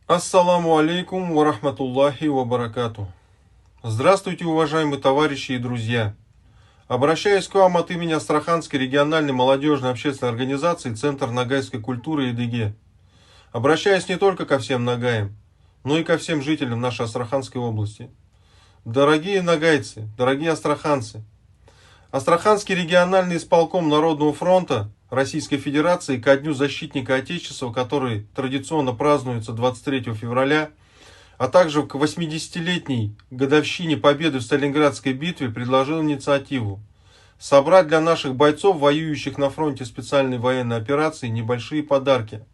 Ассаламу алейкум ва рахматуллахи ва баракату. Здравствуйте, уважаемые товарищи и друзья. Обращаюсь к вам от имени Астраханской региональной молодежной общественной организации «Центр ногайской культуры и ЕДГ». Обращаюсь не только ко всем ногаям, но и ко всем жителям нашей Астраханской области. Дорогие ногайцы, дорогие астраханцы, Астраханский региональный исполком Народного фронта Российской Федерации ко Дню Защитника Отечества, который традиционно празднуется 23 февраля, а также к 80-летней годовщине победы в Сталинградской битве, предложил инициативу собрать для наших бойцов, воюющих на фронте специальной военной операции, небольшие подарки.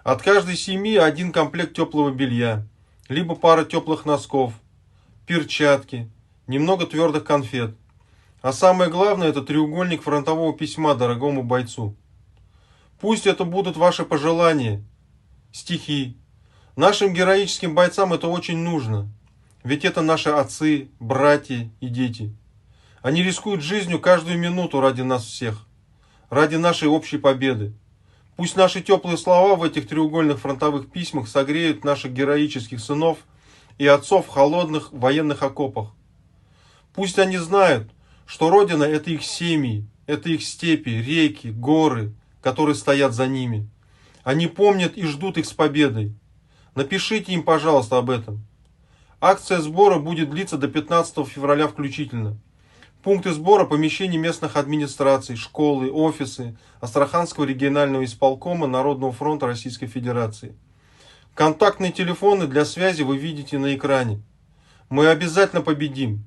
От каждой семьи один комплект теплого белья, либо пара теплых носков, перчатки, немного твердых конфет. А самое главное, это треугольник фронтового письма дорогому бойцу. Пусть это будут ваши пожелания, стихи. Нашим героическим бойцам это очень нужно. Ведь это наши отцы, братья и дети. Они рискуют жизнью каждую минуту ради нас всех. Ради нашей общей победы. Пусть наши теплые слова в этих треугольных фронтовых письмах согреют наших героических сынов и отцов в холодных военных окопах. Пусть они знают, что Родина — это их семьи, это их степи, реки, горы, которые стоят за ними. Они помнят и ждут их с победой. Напишите им, пожалуйста, об этом. Акция сбора будет длиться до 15 февраля включительно. Пункты сбора — помещений местных администраций, школы, офисы Астраханского регионального исполкома Народного фронта Российской Федерации. Контактные телефоны для связи вы видите на экране. Мы обязательно победим.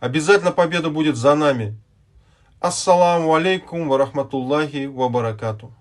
Обязательно победа будет за нами. Ассаламу алейкум ва рахматуллахи ва баракату.